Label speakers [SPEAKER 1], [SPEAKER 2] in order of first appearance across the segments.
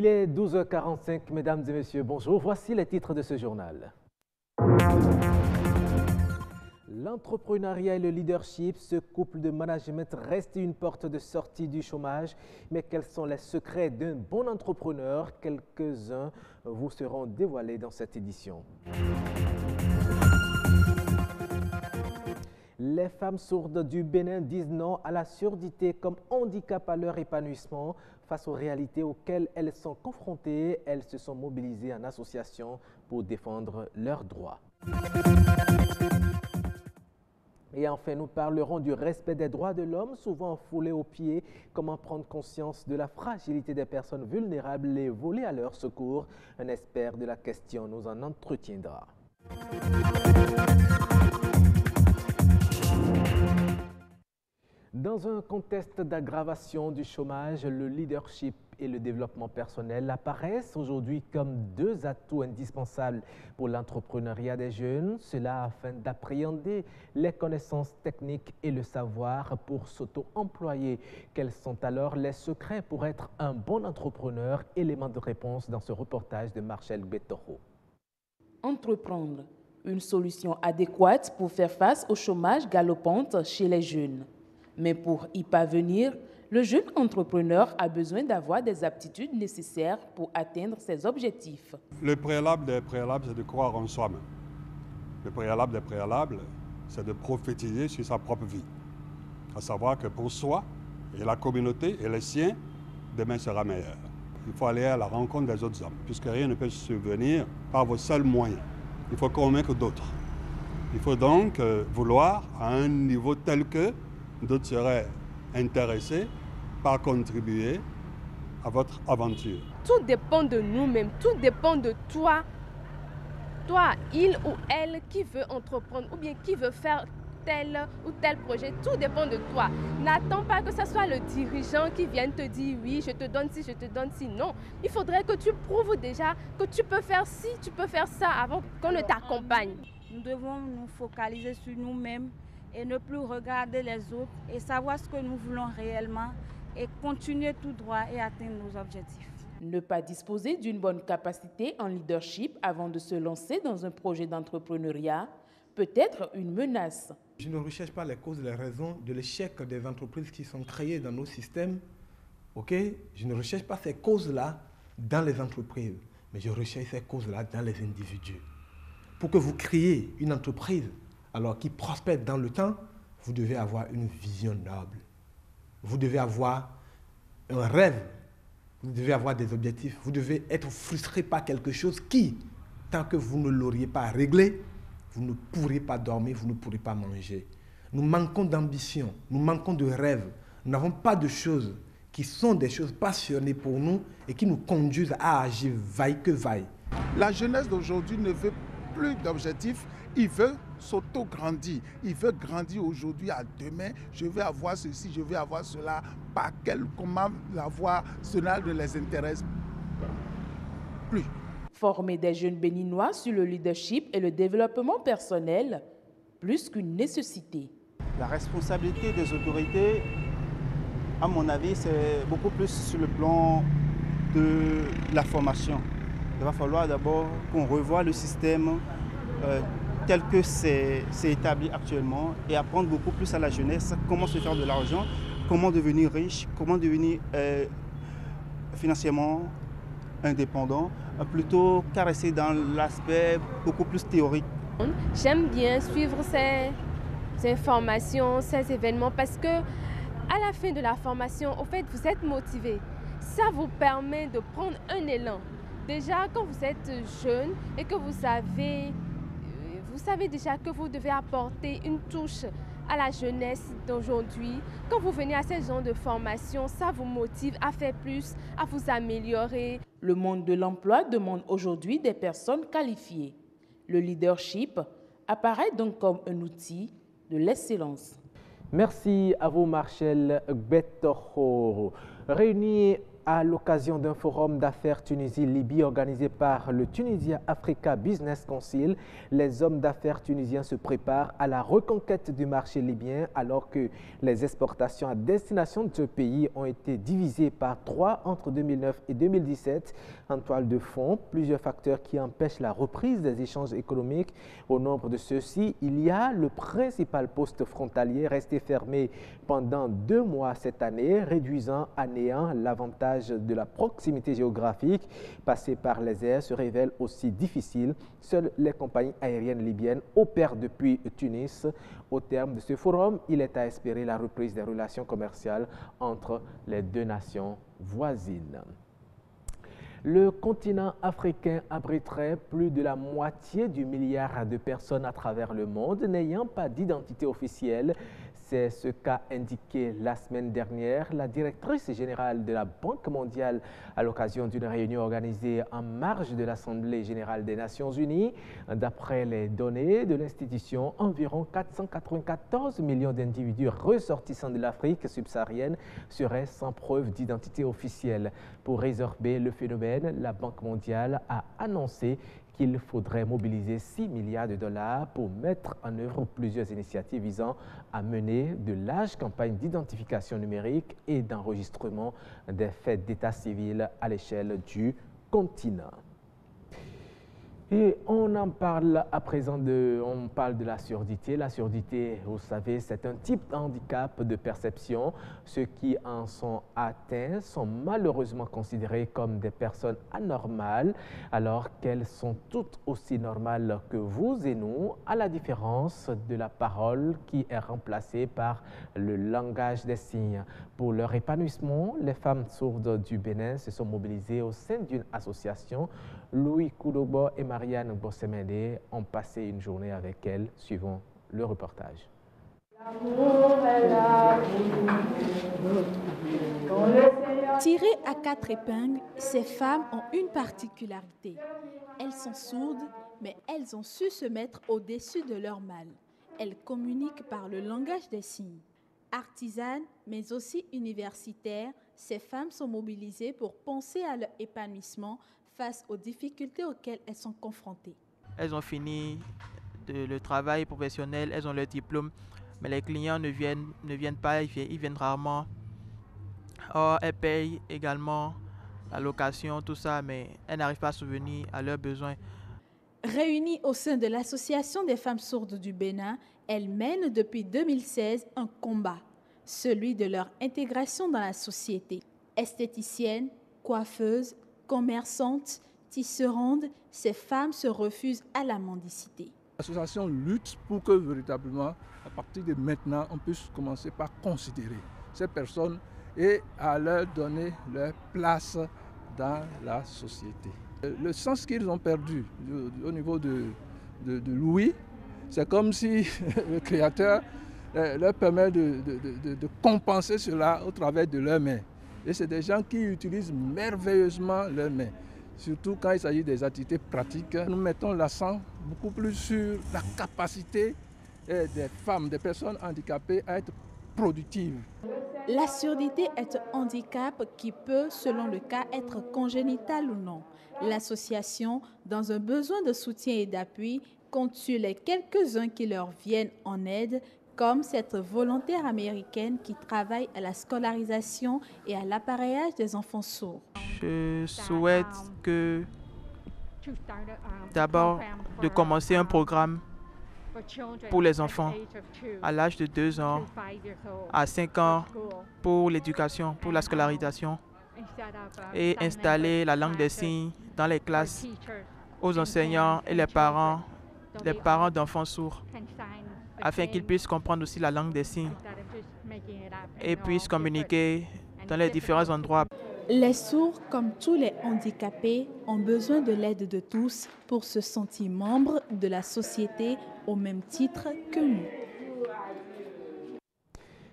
[SPEAKER 1] Il est 12h45, mesdames et messieurs, bonjour. Voici les titres de ce journal. L'entrepreneuriat et le leadership, ce couple de management reste une porte de sortie du chômage. Mais quels sont les secrets d'un bon entrepreneur? Quelques-uns vous seront dévoilés dans cette édition. Les femmes sourdes du Bénin disent non à la surdité comme handicap à leur épanouissement. Face aux réalités auxquelles elles sont confrontées, elles se sont mobilisées en association pour défendre leurs droits. Et enfin, nous parlerons du respect des droits de l'homme, souvent foulés aux pieds. Comment prendre conscience de la fragilité des personnes vulnérables et voler à leur secours? Un expert de la question nous en entretiendra. Dans un contexte d'aggravation du chômage, le leadership et le développement personnel apparaissent aujourd'hui comme deux atouts indispensables pour l'entrepreneuriat des jeunes. Cela afin d'appréhender les connaissances techniques et le savoir pour s'auto-employer. Quels sont alors les secrets pour être un bon entrepreneur? Élément de réponse dans ce reportage de Marcel Betoro.
[SPEAKER 2] Entreprendre, une solution adéquate pour faire face au chômage galopant chez les jeunes. Mais pour y parvenir, le jeune entrepreneur a besoin d'avoir des aptitudes nécessaires pour atteindre ses objectifs.
[SPEAKER 3] Le préalable des préalables, c'est de croire en soi-même. Le préalable des préalables, c'est de prophétiser sur sa propre vie. À savoir que pour soi et la communauté et les siens, demain sera meilleur. Il faut aller à la rencontre des autres hommes, puisque rien ne peut se subvenir par vos seuls moyens. Il faut convaincre d'autres. Il faut donc vouloir à un niveau tel que d'autres seraient intéressés par contribuer à votre aventure.
[SPEAKER 4] Tout dépend de nous-mêmes, tout dépend de toi. Toi, il ou elle qui veut entreprendre ou bien qui veut faire tel ou tel projet, tout dépend de toi. N'attends pas que ce soit le dirigeant qui vienne te dire oui, je te donne ci, je te donne ci. Non, il faudrait que tu prouves déjà que tu peux faire ci, tu peux faire ça avant qu'on ne t'accompagne.
[SPEAKER 5] Nous devons nous focaliser sur nous-mêmes et ne plus regarder les autres et savoir ce que nous voulons réellement et continuer tout droit et atteindre nos objectifs.
[SPEAKER 2] Ne pas disposer d'une bonne capacité en leadership avant de se lancer dans un projet d'entrepreneuriat peut être une menace.
[SPEAKER 6] Je ne recherche pas les causes et les raisons de l'échec des entreprises qui sont créées dans nos systèmes. Je ne recherche pas ces causes-là dans les entreprises, mais je recherche ces causes-là dans les individus. Pour que vous créiez une entreprise alors qui prospère dans le temps, vous devez avoir une vision noble. Vous devez avoir un rêve. Vous devez avoir des objectifs. Vous devez être frustré par quelque chose qui, tant que vous ne l'auriez pas réglé, vous ne pourrez pas dormir, vous ne pourrez pas manger. Nous manquons d'ambition, nous manquons de rêve. Nous n'avons pas de choses qui sont des choses passionnées pour nous et qui nous conduisent à agir vaille que vaille.
[SPEAKER 7] La jeunesse d'aujourd'hui ne veut plus d'objectifs. Il veut s'auto-grandir. Il veut grandir aujourd'hui à demain. Je vais avoir ceci, je vais avoir cela. Comment l'avoir, cela ne les intéresse plus.
[SPEAKER 2] Former des jeunes béninois sur le leadership et le développement personnel, plus qu'une nécessité.
[SPEAKER 8] La responsabilité des autorités, à mon avis, c'est beaucoup plus sur le plan de la formation. Il va falloir d'abord qu'on revoie le système tel que c'est établi actuellement et apprendre beaucoup plus à la jeunesse comment se faire de l'argent, comment devenir riche, comment devenir financièrement indépendant, plutôt qu'à rester dans l'aspect beaucoup plus théorique.
[SPEAKER 4] J'aime bien suivre ces formations, ces événements parce que à la fin de la formation, au fait, vous êtes motivé. Ça vous permet de prendre un élan. Déjà, quand vous êtes jeune et que vous savez déjà que vous devez apporter une touche à la jeunesse d'aujourd'hui. Quand vous venez à ces genres de formation, ça vous motive à faire plus, à vous améliorer.
[SPEAKER 2] Le monde de l'emploi demande aujourd'hui des personnes qualifiées. Le leadership apparaît donc comme un outil de l'excellence.
[SPEAKER 1] Merci à vous, Marcel Betoro. Réunis à l'occasion d'un forum d'affaires Tunisie-Libye organisé par le Tunisia Africa Business Council, les hommes d'affaires tunisiens se préparent à la reconquête du marché libyen alors que les exportations à destination de ce pays ont été divisées par 3 entre 2009 et 2017. En toile de fond, plusieurs facteurs qui empêchent la reprise des échanges économiques. Au nombre de ceux-ci, il y a le principal poste frontalier resté fermé pendant 2 mois cette année, réduisant à néant l'avantage de la proximité géographique. Passer par les airs se révèle aussi difficile. Seules les compagnies aériennes libyennes opèrent depuis Tunis. Au terme de ce forum, il est à espérer la reprise des relations commerciales entre les deux nations voisines. Le continent africain abriterait plus de la moitié du milliard de personnes à travers le monde n'ayant pas d'identité officielle. C'est ce qu'a indiqué la semaine dernière la directrice générale de la Banque mondiale à l'occasion d'une réunion organisée en marge de l'Assemblée générale des Nations unies. D'après les données de l'institution, environ 494 millions d'individus ressortissants de l'Afrique subsaharienne seraient sans preuve d'identité officielle. Pour résorber le phénomène, la Banque mondiale a annoncé qu'il faudrait mobiliser 6 milliards de dollars pour mettre en œuvre plusieurs initiatives visant à mener de larges campagnes d'identification numérique et d'enregistrement des faits d'état civil à l'échelle du continent. Et on en parle à présent on parle de la surdité. La surdité, vous savez, c'est un type de handicap de perception. Ceux qui en sont atteints sont malheureusement considérés comme des personnes anormales, alors qu'elles sont toutes aussi normales que vous et nous, à la différence de la parole qui est remplacée par le langage des signes. Pour leur épanouissement, les femmes sourdes du Bénin se sont mobilisées au sein d'une association. Louis Koudobo et Marianne Bossemende ont passé une journée avec elle. Suivons le reportage.
[SPEAKER 9] Tirées à 4 épingles, ces femmes ont une particularité. Elles sont sourdes, mais elles ont su se mettre au-dessus de leur mal. Elles communiquent par le langage des signes. Artisanes, mais aussi universitaires, ces femmes sont mobilisées pour penser à leur épanouissement face aux difficultés auxquelles elles sont confrontées.
[SPEAKER 10] Elles ont fini le travail professionnel, elles ont leur diplôme, mais les clients ne viennent pas, ils viennent rarement. Or, elles payent également la location, tout ça, mais elles n'arrivent pas à subvenir à leurs besoins.
[SPEAKER 9] Réunies au sein de l'Association des femmes sourdes du Bénin, elles mènent depuis 2016 un combat, celui de leur intégration dans la société. Esthéticiennes, coiffeuses, commerçantes, tisserandes, ces femmes se refusent à la mendicité.
[SPEAKER 11] L'association lutte pour que véritablement, à partir de maintenant, on puisse commencer par considérer ces personnes et à leur donner leur place dans la société. Le sens qu'ils ont perdu au niveau de l'ouïe, c'est comme si le Créateur leur permet de compenser cela au travers de leurs mains. Et c'est des gens qui utilisent merveilleusement leurs mains, surtout quand il s'agit des activités pratiques. Nous mettons l'accent beaucoup plus sur la capacité des femmes, des personnes handicapées à être productives.
[SPEAKER 9] La surdité est un handicap qui peut, selon le cas, être congénital ou non. L'association, dans un besoin de soutien et d'appui, compte sur les quelques-uns qui leur viennent en aide, comme cette volontaire américaine qui travaille à la scolarisation et à l'appareillage des enfants sourds.
[SPEAKER 10] Je souhaite d'abord de commencer un programme pour les enfants à l'âge de 2 ans à 5 ans pour l'éducation, pour la scolarisation et installer la langue des signes dans les classes aux enseignants et les parents d'enfants sourds afin qu'ils puissent comprendre aussi la langue des signes et puissent communiquer dans les différents endroits.
[SPEAKER 9] Les sourds, comme tous les handicapés, ont besoin de l'aide de tous pour se sentir membres de la société au même titre que nous.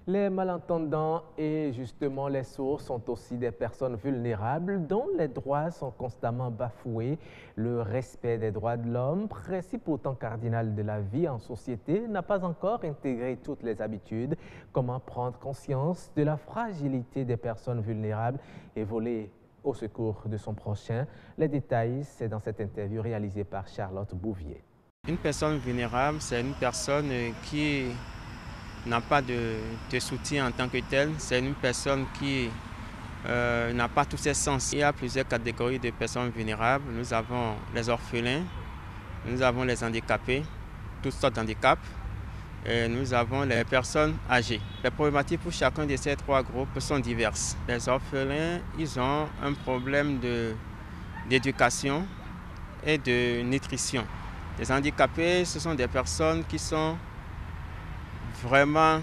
[SPEAKER 1] Les malentendants et justement les sourds sont aussi des personnes vulnérables dont les droits sont constamment bafoués. Le respect des droits de l'homme, principe pourtant cardinal de la vie en société, n'a pas encore intégré toutes les habitudes. Comment prendre conscience de la fragilité des personnes vulnérables et voler au secours de son prochain? Les détails, c'est dans cette interview réalisée par Charlotte Bouvier.
[SPEAKER 12] Une personne vulnérable, c'est une personne qui n'a pas de soutien en tant que tel. C'est une personne qui n'a pas tous ses sens. Il y a plusieurs catégories de personnes vulnérables. Nous avons les orphelins, nous avons les handicapés, toutes sortes d'handicaps, et nous avons les personnes âgées. Les problématiques pour chacun de ces trois groupes sont diverses. Les orphelins, ils ont un problème d'éducation et de nutrition. Les handicapés, ce sont des personnes qui sont vraiment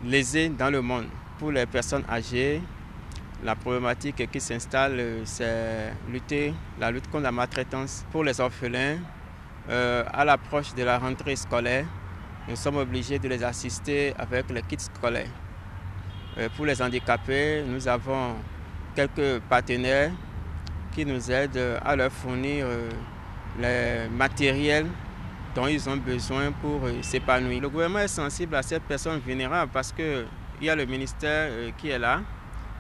[SPEAKER 12] lésées dans le monde. Pour les personnes âgées, la problématique qui s'installe, c'est la lutte contre la maltraitance. Pour les orphelins, à l'approche de la rentrée scolaire, nous sommes obligés de les assister avec les kits scolaires. Pour les handicapés, nous avons quelques partenaires qui nous aident à leur fournir les matériels dont ils ont besoin pour s'épanouir. Le gouvernement est sensible à ces personnes vulnérables parce qu'il y a le ministère qui est là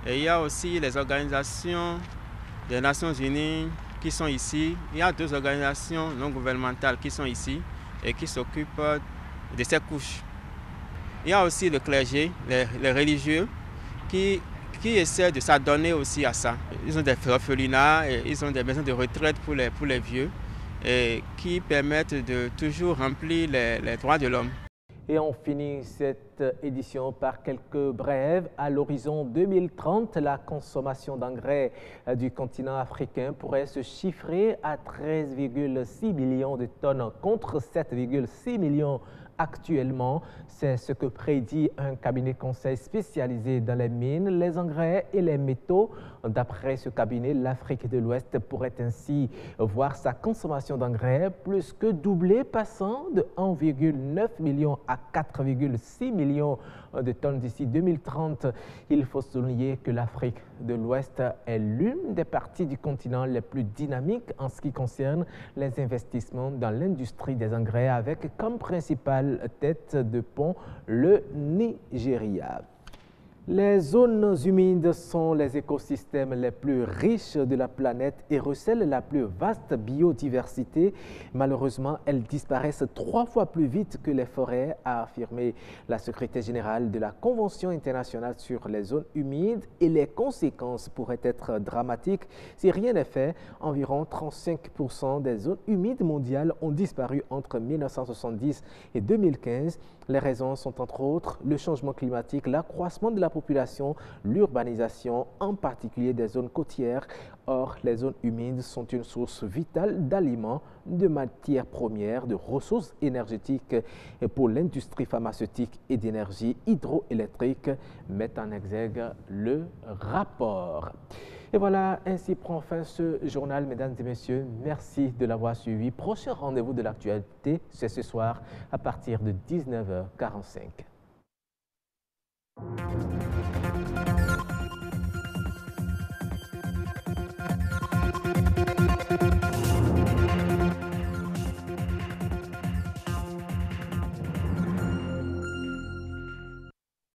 [SPEAKER 12] et il y a aussi les organisations des Nations Unies qui sont ici. Il y a deux organisations non gouvernementales qui sont ici et qui s'occupent de ces couches. Il y a aussi le clergé, les religieux qui essaient de s'adonner aussi à ça. Ils ont des orphelinats et ils ont des maisons de retraite pour les vieux, et qui permettent de toujours remplir les droits de l'homme.
[SPEAKER 1] Et on finit cette édition par quelques brèves. À l'horizon 2030, la consommation d'engrais du continent africain pourrait se chiffrer à 13,6 millions de tonnes contre 7,6 millions actuellement. C'est ce que prédit un cabinet conseil spécialisé dans les mines, les engrais et les métaux. D'après ce cabinet, l'Afrique de l'Ouest pourrait ainsi voir sa consommation d'engrais plus que doubler, passant de 1,9 million à 4,6 millions de tonnes d'ici 2030. Il faut souligner que l'Afrique de l'Ouest est l'une des parties du continent les plus dynamiques en ce qui concerne les investissements dans l'industrie des engrais, avec comme principale tête de pont le Nigeria. Les zones humides sont les écosystèmes les plus riches de la planète et recèlent la plus vaste biodiversité. Malheureusement, elles disparaissent 3 fois plus vite que les forêts, a affirmé la secrétaire générale de la Convention internationale sur les zones humides, et les conséquences pourraient être dramatiques. Si rien n'est fait, environ 35% des zones humides mondiales ont disparu entre 1970 et 2015. Les raisons sont entre autres le changement climatique, l'accroissement de la population, l'urbanisation, en particulier des zones côtières. Or, les zones humides sont une source vitale d'aliments, de matières premières, de ressources énergétiques pour l'industrie pharmaceutique et d'énergie hydroélectrique, met en exergue le rapport. Et voilà, ainsi prend fin ce journal, mesdames et messieurs. Merci de l'avoir suivi. Prochain rendez-vous de l'actualité, c'est ce soir à partir de 19h45.